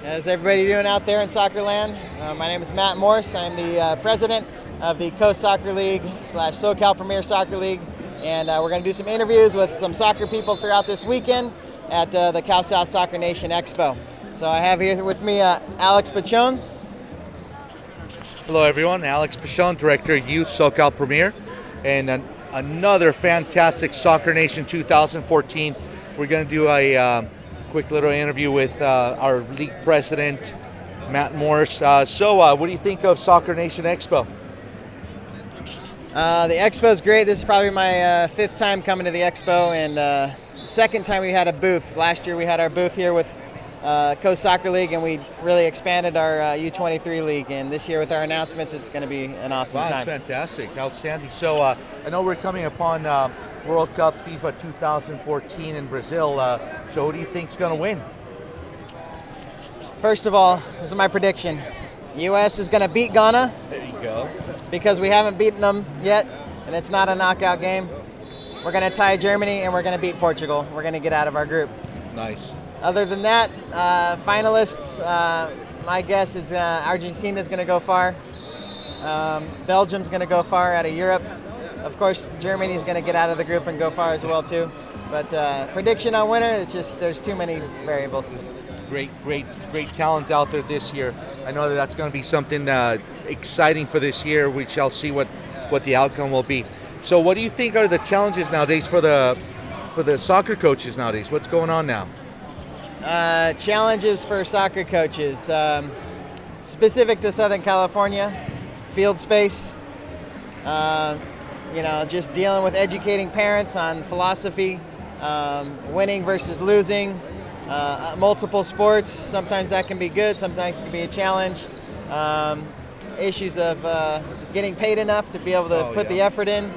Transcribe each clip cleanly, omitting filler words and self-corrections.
How's everybody doing out there in soccer land? My name is Matt Morse. I'm the president of the Coast Soccer League / SoCal Premier Soccer League, and we're going to do some interviews with some soccer people throughout this weekend at the Cal South Soccer Nation Expo. So I have here with me Alex Pachon. Hello everyone, Alex Pachon, Director of Youth SoCal Premier, and another fantastic Soccer Nation 2014. We're going to do a quick little interview with our league president, Matt Morris. So what do you think of Soccer Nation Expo? The Expo is great. This is probably my fifth time coming to the Expo, and second time we had a booth. Last year we had our booth here with Coast Soccer League, and we really expanded our U23 league, and this year with our announcements it's going to be an awesome time. That's fantastic, outstanding. So I know we're coming upon World Cup FIFA 2014 in Brazil, so who do you think is going to win? First of all, this is my prediction. U.S. is going to beat Ghana. There you go. Because we haven't beaten them yet, and it's not a knockout game. We're going to tie Germany, and we're going to beat Portugal. We're going to get out of our group. Nice. Other than that, finalists, my guess is Argentina's going to go far. Belgium's going to go far out of Europe. Of course, Germany's going to get out of the group and go far as well too. But prediction on winner, it's just there's too many variables. Great talent out there this year. I know that's going to be something exciting for this year. We shall see what the outcome will be. So, what do you think are the challenges nowadays for the soccer coaches nowadays? What's going on now? Challenges for soccer coaches, specific to Southern California, field space, just dealing with educating parents on philosophy, winning versus losing, multiple sports. Sometimes that can be good, sometimes it can be a challenge. Issues of getting paid enough to be able to put the effort in.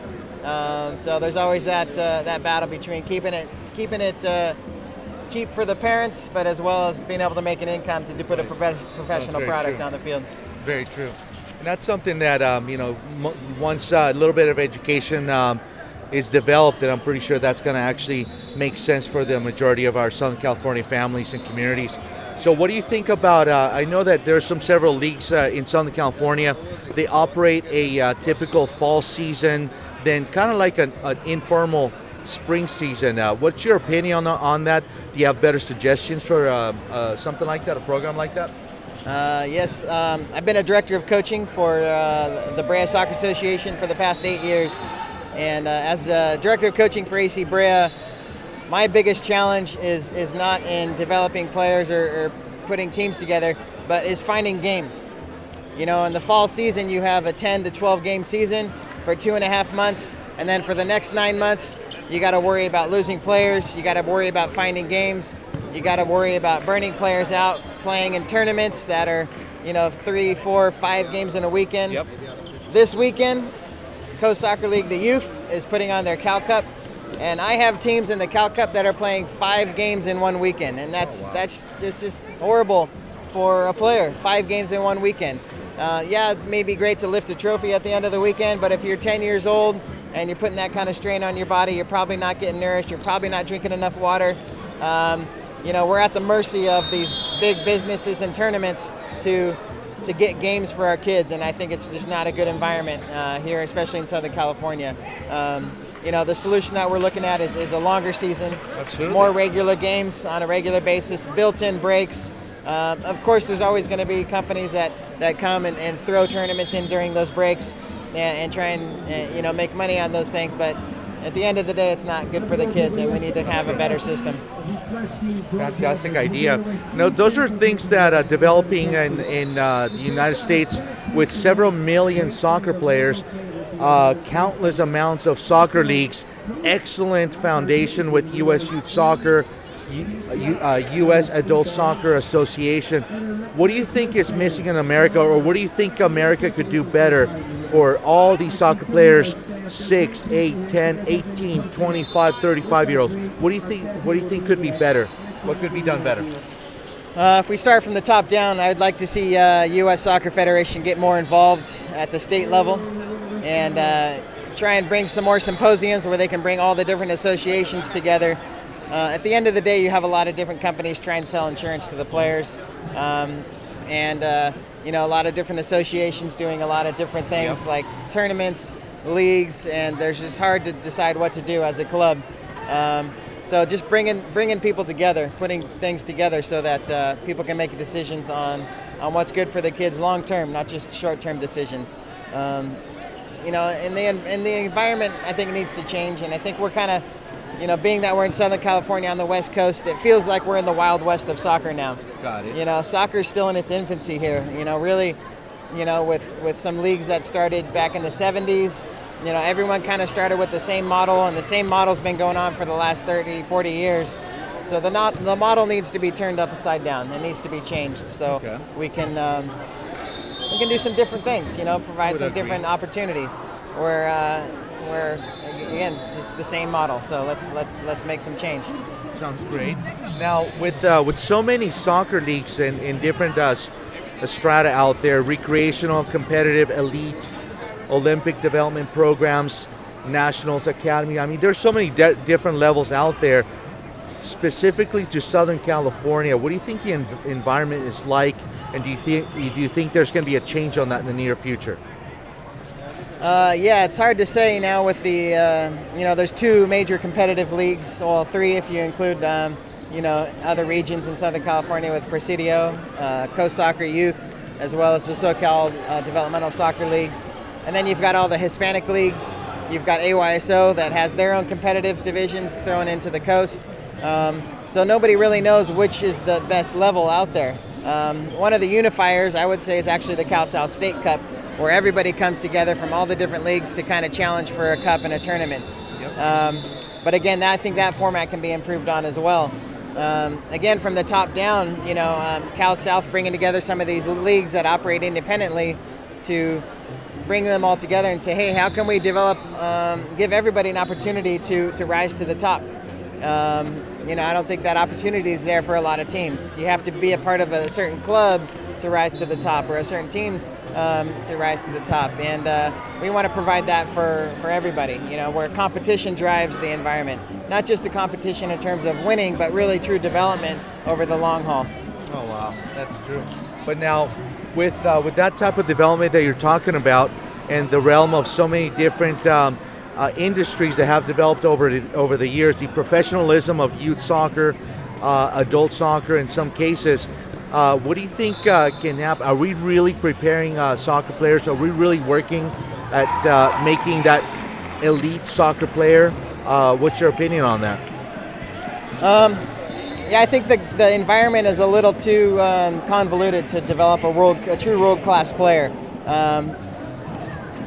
So there's always that battle between keeping it cheap for the parents, but as well as being able to make an income to put a professional product on the field. Very true. And that's something that, once a little bit of education is developed, and I'm pretty sure that's going to actually make sense for the majority of our Southern California families and communities. So what do you think about, I know that there's several leagues in Southern California. They operate a typical fall season, then kind of like an informal spring season. What's your opinion on that? Do you have better suggestions for something like that, a program like that? Yes, I've been a director of coaching for the Brea Soccer Association for the past 8 years, and as a director of coaching for AC Brea, my biggest challenge is not in developing players or putting teams together, but is finding games. In the fall season you have a 10 to 12 game season for 2.5 months, and then for the next 9 months you got to worry about losing players, you got to worry about finding games, you got to worry about burning players out, playing in tournaments that are 3, 4, 5 games in a weekend. Yep. This weekend Coast Soccer League, the youth, is putting on their Cal Cup, and I have teams in the Cal Cup that are playing 5 games in one weekend, and that's just horrible for a player. 5 games in one weekend. It may be great to lift a trophy at the end of the weekend, but if you're 10 years old and you're putting that kind of strain on your body, you're probably not getting nourished, you're probably not drinking enough water. We're at the mercy of these big businesses and tournaments to get games for our kids, and I think it's just not a good environment here, especially in Southern California. The solution that we're looking at is a longer season, Absolutely. More regular games on a regular basis, built-in breaks. Of course, there's always going to be companies that come and throw tournaments in during those breaks and try and make money on those things, but at the end of the day, it's not good for the kids, and we need to have a better system. Fantastic idea. Those are things that are developing in the United States with several million soccer players, countless amounts of soccer leagues, excellent foundation with U.S. Youth Soccer, U.S. Adult Soccer Association. What do you think is missing in America, or what do you think America could do better for all these soccer players, 6, 8, 10, 18, 25, 35-year-olds? What do you think could be better? What could be done better? If we start from the top down, I'd like to see U.S. Soccer Federation get more involved at the state level and try and bring some more symposiums where they can bring all the different associations together at the end of the day, you have a lot of different companies trying to sell insurance to the players, and you know, a lot of different associations doing a lot of different things, like tournaments, leagues, and there's just hard to decide what to do as a club. So just bringing people together, putting things together so that people can make decisions on what's good for the kids long term, not just short term decisions. You know, in the environment, I think it needs to change, and I think we're kind of, you know, being that we're in Southern California on the West Coast, it feels like we're in the Wild West of soccer now. Got it. You know, soccer's still in its infancy here. You know, really, you know, with some leagues that started back in the 70s. You know, everyone kind of started with the same model, and the same model's been going on for the last 30, 40 years. So the model needs to be turned upside down. It needs to be changed so we can do some different things. You know, provide some different opportunities. Where again, just the same model. So let's make some change. Sounds great. Now, with so many soccer leagues in different strata out there, recreational, competitive, elite, Olympic development programs, nationals, academy. I mean, there's so many different levels out there. Specifically to Southern California, what do you think the environment is like, and do you think there's going to be a change on that in the near future? Yeah, it's hard to say now with the, you know, there's 2 major competitive leagues, well 3 if you include, you know, other regions in Southern California with Presidio, Coast Soccer Youth, as well as the SoCal Developmental Soccer League. And then you've got all the Hispanic leagues. You've got AYSO that has their own competitive divisions thrown into the coast. So nobody really knows which is the best level out there. One of the unifiers, I would say, is actually the Cal South State Cup, where everybody comes together from all the different leagues to kind of challenge for a cup and a tournament. But again, I think that format can be improved on as well. Again, from the top down, you know, Cal South bringing together some of these leagues that operate independently to bring them all together and say, hey, how can we develop, give everybody an opportunity to rise to the top? You know, I don't think that opportunity is there for a lot of teams. You have to be a part of a certain club to rise to the top, or a certain team to rise to the top. And we want to provide that for everybody, you know, where competition drives the environment. Not just a competition in terms of winning, but really true development over the long haul. Oh, wow, that's true. But now, with that type of development that you're talking about, and the realm of so many different industries that have developed over the years, the professionalism of youth soccer, adult soccer in some cases, what do you think can happen? Are we really preparing soccer players? Are we really working at making that elite soccer player? What's your opinion on that? Yeah, I think the environment is a little too convoluted to develop a true world-class player.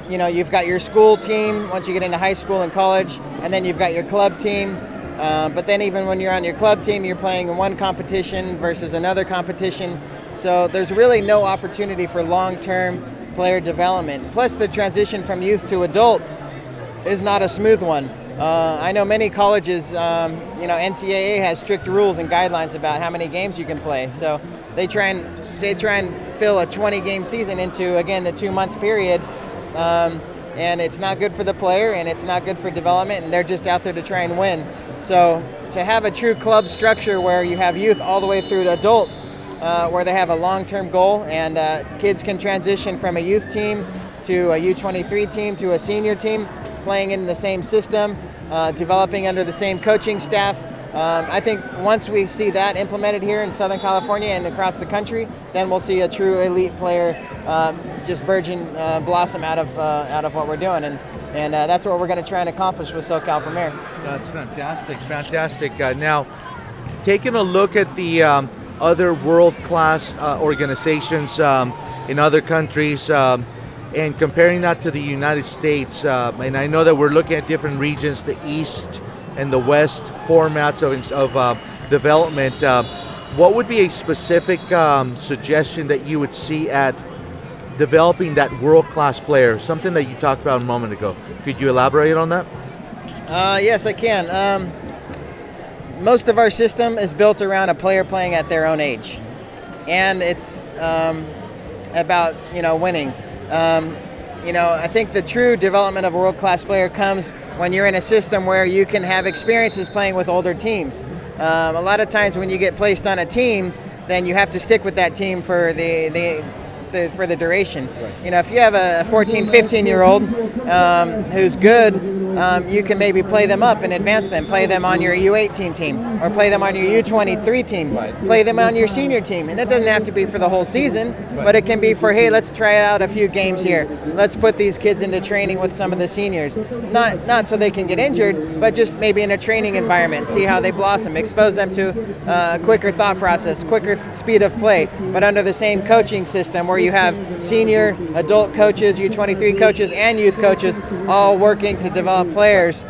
You know, you've got your school team once you get into high school and college, and then you've got your club team. But then even when you're on your club team, you're playing in one competition versus another competition. So there's really no opportunity for long-term player development. Plus the transition from youth to adult is not a smooth one. I know many colleges, you know, NCAA has strict rules and guidelines about how many games you can play. So they try and fill a 20-game season into, again, a 2-month period. And it's not good for the player, and it's not good for development, and they're just out there to try and win. So to have a true club structure where you have youth all the way through to adult, where they have a long-term goal, and kids can transition from a youth team to a U23 team to a senior team, playing in the same system, developing under the same coaching staff. I think once we see that implemented here in Southern California and across the country, then we'll see a true elite player just blossom out of what we're doing, and that's what we're going to try and accomplish with SoCal Premier. That's fantastic, fantastic. Now, taking a look at the other world-class organizations in other countries, and comparing that to the United States, and I know that we're looking at different regions, the East and the West formats of development. What would be a specific suggestion that you would see at developing that world-class player? Something that you talked about a moment ago. Could you elaborate on that? Yes, I can. Most of our system is built around a player playing at their own age, and it's about, you know, winning. I think the true development of a world-class player comes when you're in a system where you can have experiences playing with older teams. A lot of times when you get placed on a team, then you have to stick with that team for the duration. Right. If you have a 14, 15-year-old who's good, you can maybe play them up and advance them, play them on your U18 team, or play them on your U23 team, play them on your senior team. And it doesn't have to be for the whole season, but it can be for, hey, let's try out a few games here. Let's put these kids into training with some of the seniors. Not so they can get injured, but just maybe in a training environment, see how they blossom, expose them to a quicker thought process, quicker speed of play, but under the same coaching system where you have senior adult coaches, U23 coaches, and youth coaches all working to develop players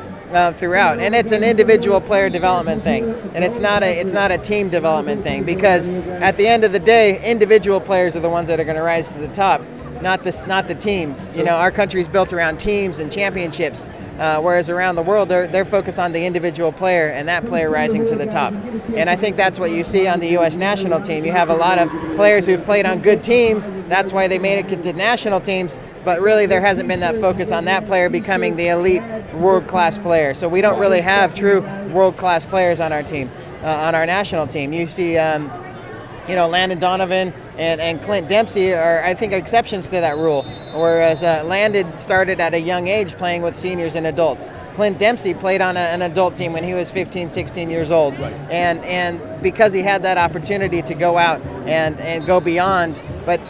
throughout. And it's an individual player development thing, and it's not a team development thing, because at the end of the day, individual players are the ones that are going to rise to the top, not the teams. Our country's built around teams and championships, whereas around the world they're focused on the individual player and that player rising to the top. And I think that's what you see on the U.S. national team. You have a lot of players who've played on good teams. That's why they made it to national teams. But really, there hasn't been that focus on that player becoming the elite world-class player. So we don't really have true world-class players on our team, on our national team. You see, Landon Donovan and Clint Dempsey are, I think, exceptions to that rule. Whereas Landon started at a young age playing with seniors and adults. Clint Dempsey played on an adult team when he was 15, 16 years old. Right. And because he had that opportunity to go out and go beyond, but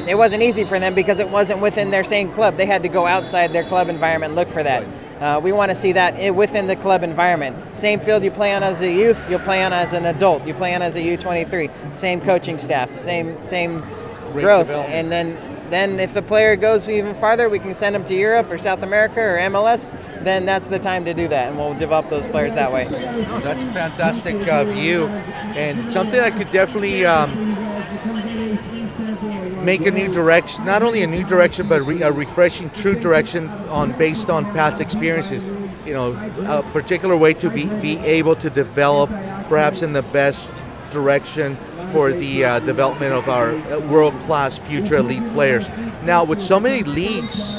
it wasn't easy for them because it wasn't within their same club. They had to go outside their club environment and look for that. Right. We want to see that within the club environment. Same field you play on as a youth, you'll play on as an adult. You play on as a U23. Same coaching staff, same growth. And then if the player goes even farther, we can send them to Europe or South America or MLS. Then that's the time to do that, and we'll develop those players that way. Oh, that's a fantastic view, and something that could definitely make a new direction, not only a new direction, but a refreshing, true direction based on past experiences. A particular way to be able to develop perhaps in the best direction for the development of our world-class future elite players. Now, with so many leagues,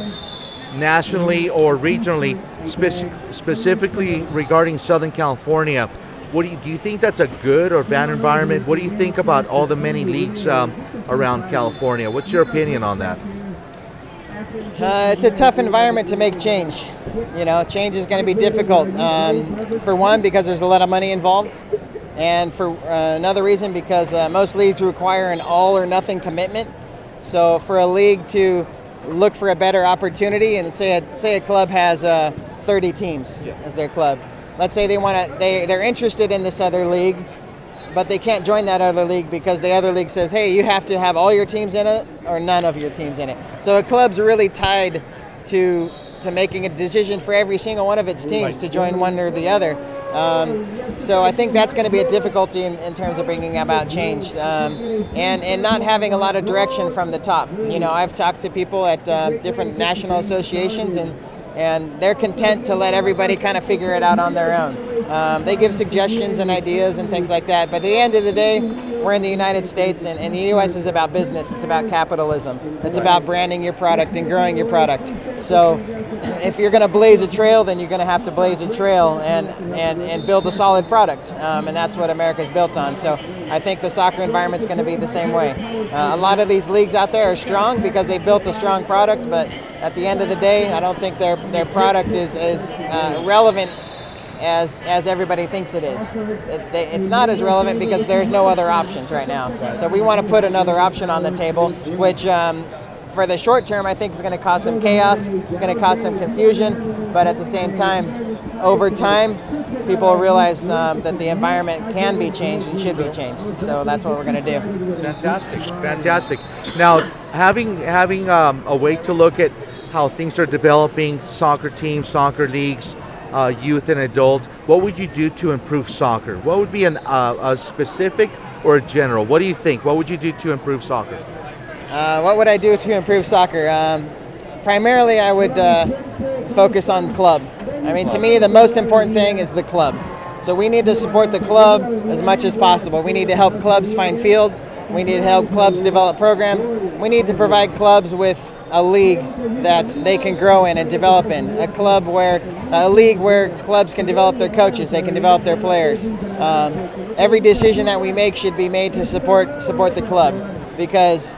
nationally or regionally, specifically regarding Southern California, do you think that's a good or bad environment? What do you think about all the many leagues around California? What's your opinion on that? It's a tough environment to make change. Change is going to be difficult. For one, because there's a lot of money involved, and for another reason, because most leagues require an all or nothing commitment. So for a league to look for a better opportunity, and say a club has 30 teams as their club. Let's say they're interested in this other league, but they can't join that other league because the other league says, hey, you have to have all your teams in it or none of your teams in it. So a club's really tied to making a decision for every single one of its teams to join one or the other. So I think that's going to be a difficulty in terms of bringing about change, and not having a lot of direction from the top. I've talked to people at different national associations, and they're content to let everybody kind of figure it out on their own. They give suggestions and ideas and things like that, but at the end of the day, we're in the United States, and the U.S. is about business. It's about capitalism. It's about branding your product and growing your product. So if you're going to blaze a trail, then you're going to have to blaze a trail and build a solid product, and that's what America's built on. So I think the soccer environment's going to be the same way. A lot of these leagues out there are strong because they built a strong product, but at the end of the day, I don't think their product is relevant as everybody thinks it is. It's not as relevant because there's no other options right now. So we want to put another option on the table, which for the short term, I think is going to cause some chaos. It's going to cause some confusion, but at the same time, over time, people will realize that the environment can be changed and should be changed. So that's what we're going to do. Fantastic. Now, having a way to look at how things are developing, soccer teams, soccer leagues, youth and adult, what would you do to improve soccer? What would be a specific or a general? What do you think? What would you do to improve soccer? What would I do to improve soccer? Primarily, I would focus on club. I mean, to me, the most important thing is the club. So we need to support the club as much as possible. We need to help clubs find fields. We need to help clubs develop programs. We need to provide clubs with a league that they can grow in and develop in, a league where clubs can develop their coaches, they can develop their players. Every decision that we make should be made to support the club, because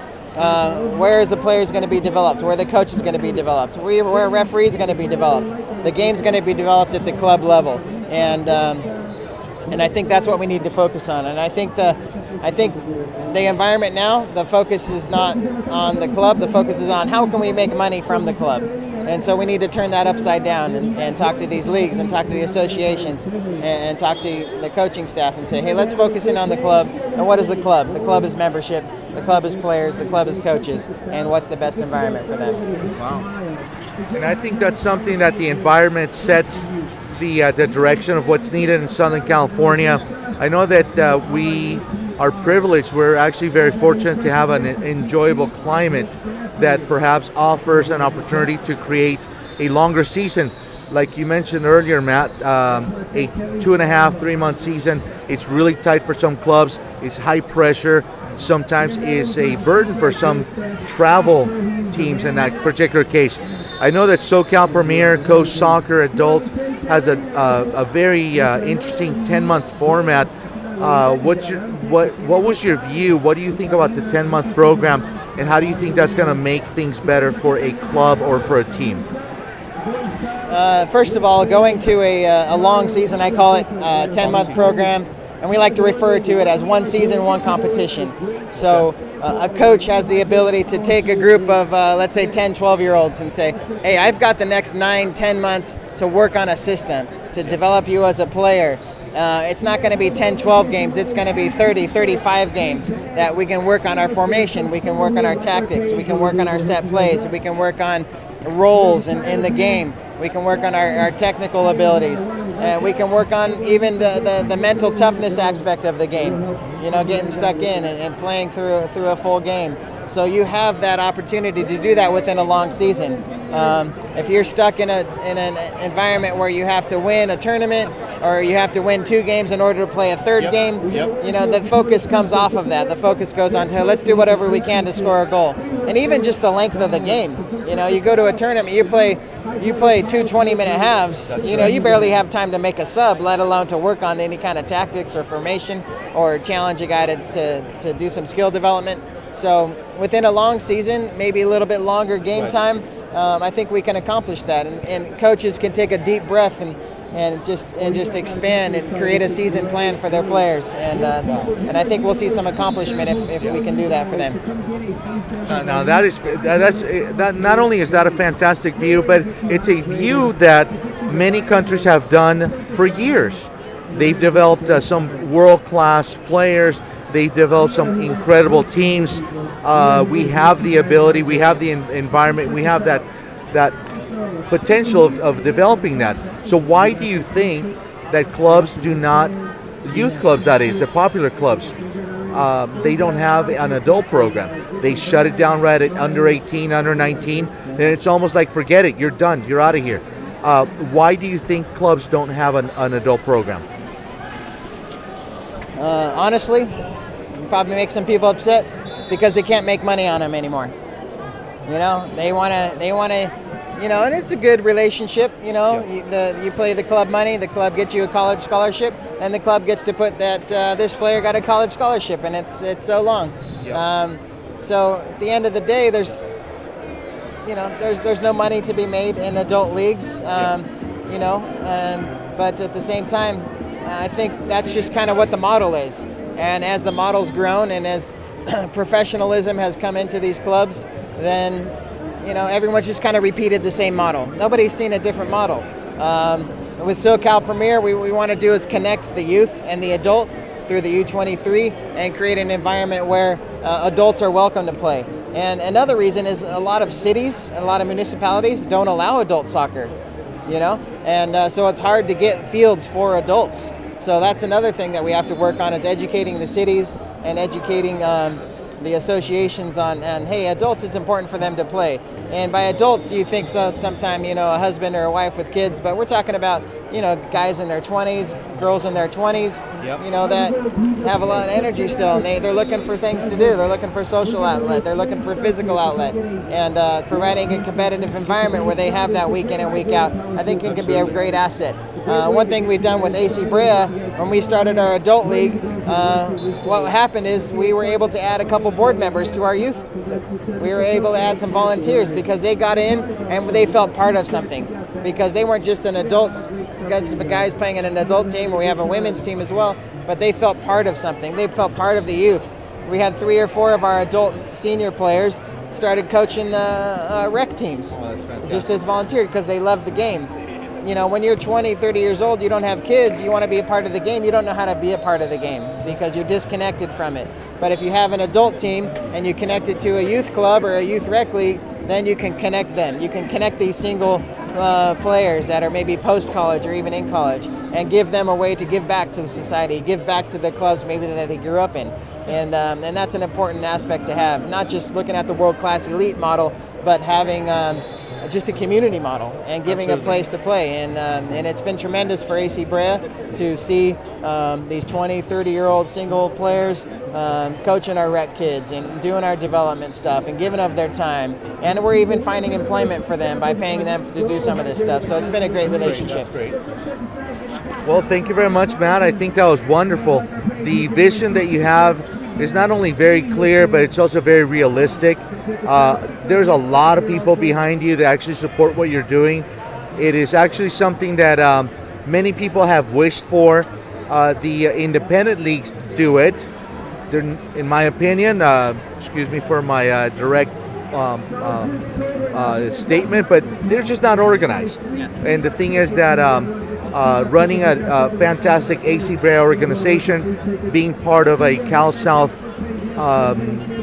where is the players going to be developed? Where are the coaches going to be developed? Where a referee is going to be developed? The game's going to be developed at the club level, and I think that's what we need to focus on. And I think the environment now, the focus is not on the club. The focus is on how can we make money from the club. And so we need to turn that upside down and talk to these leagues and talk to the associations and talk to the coaching staff and say, hey, let's focus in on the club. And what is the club? The club is membership. The club is players. The club is coaches. And what's the best environment for them? Wow. And I think that's something that the environment sets the direction of what's needed in Southern California. I know that we are privileged. We're actually very fortunate to have an enjoyable climate that perhaps offers an opportunity to create a longer season. Like you mentioned earlier, Matt, a 2.5, 3 month season. It's really tight for some clubs. It's high pressure. Sometimes is a burden for some travel teams in that particular case. I know that SoCal Premier Coast Soccer Adult has a very interesting 10-month format. What was your view? What do you think about the 10-month program, and how do you think that's going to make things better for a club or for a team? First of all, going to a long season, I call it a 10-month program, and we like to refer to it as one season, one competition. So a coach has the ability to take a group of, let's say, 10, 12-year-olds and say, hey, I've got the next 9, 10 months to work on a system, to develop you as a player. It's not going to be 10, 12 games. It's going to be 30, 35 games that we can work on our formation. We can work on our tactics. We can work on our set plays. We can work on roles in the game. We can work on our technical abilities. We can work on even the mental toughness aspect of the game. You know, getting stuck in and playing through a full game. So you have that opportunity to do that within a long season. If you're stuck in an environment where you have to win a tournament or you have to win 2 games in order to play a third game, you know, the focus comes off of that. The focus goes on to let's do whatever we can to score a goal. And even just the length of the game. You know, you go to a tournament, you play 2 20-minute halves, you know, you barely have time to make a sub, let alone to work on any kind of tactics or formation or challenge a guy to do some skill development. So within a long season, maybe a little bit longer game time, I think we can accomplish that. And coaches can take a deep breath and just expand and create a season plan for their players. And I think we'll see some accomplishment if we can do that for them. Now that not only is that a fantastic view, but it's a view that many countries have done for years. They've developed some world-class players. They've developed some incredible teams. We have the ability, we have the environment, we have that potential of developing that. So why do you think that clubs do not, youth clubs that is, the popular clubs, they don't have an adult program? They shut it down right at under 18, under 19, and it's almost like forget it, you're done, you're out of here. Why do you think clubs don't have an adult program? Honestly, probably make some people upset. It's because they can't make money on them anymore. You know, they want to, you know, and it's a good relationship. You know, you play the club money, the club gets you a college scholarship, and the club gets to put that this player got a college scholarship, and it's so long. So at the end of the day, there's no money to be made in adult leagues. You know, but at the same time, I think that's just kind of what the model is. And as the model's grown and as professionalism has come into these clubs, then, you know, everyone's just kind of repeated the same model. Nobody's seen a different model. With SoCal Premier, we want to do is connect the youth and the adult through the U23 and create an environment where adults are welcome to play. And another reason is a lot of cities and a lot of municipalities don't allow adult soccer, you know, and so it's hard to get fields for adults. So that's another thing that we have to work on, is educating the cities and educating the associations on, hey, adults, it's important for them to play. And by adults, you think sometime, you know, a husband or a wife with kids, but we're talking about you know, guys in their 20s, girls in their 20s, you know, that have a lot of energy still, and they're looking for things to do. They're looking for social outlet. They're looking for physical outlet, and providing a competitive environment where they have that week in and week out, I think it can be a great asset. One thing we've done with AC Brea, when we started our adult league, what happened is we were able to add a couple board members to our youth. We were able to add some volunteers because they got in and they felt part of something, because they weren't just an adult guys playing in an adult team, where we have a women's team as well, but they felt part of something. They felt part of the youth. We had 3 or 4 of our adult senior players started coaching rec teams, just as volunteers, because they love the game. You know, when you're 20, 30 years old, you don't have kids, you want to be a part of the game, you don't know how to be a part of the game because you're disconnected from it. But if you have an adult team and you connect it to a youth club or a youth rec league, then you can connect them. You can connect these single players that are maybe post-college or even in college, and give them a way to give back to the society, give back to the clubs maybe that they grew up in. And that's an important aspect to have, not just looking at the world-class elite model, but having just a community model and giving a place to play. And it's been tremendous for AC Brea to see these 20, 30-year-old single players coaching our rec kids and doing our development stuff and giving up their time. And we're even finding employment for them by paying them to do some of this stuff. So it's been a great relationship. That's great. Well, thank you very much, Matt. I think that was wonderful. The vision that you have is not only very clear, but it's also very realistic. There's a lot of people behind you that actually support what you're doing. It is actually something that many people have wished for. The independent leagues do it. They're, in my opinion, excuse me for my direct statement, but they're just not organized. Yeah. And the thing is that running a fantastic AC Brea organization, being part of a Cal South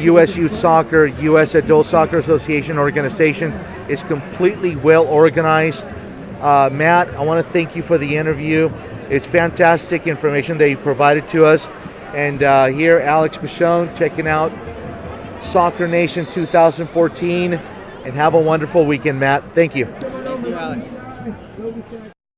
U.S. Youth Soccer, U.S. Adult Soccer Association organization is completely well organized. Matt, I want to thank you for the interview. It's fantastic information that you provided to us. And here, Alex Michon checking out Soccer Nation 2014. And have a wonderful weekend, Matt. Thank you. Thank you, Alex.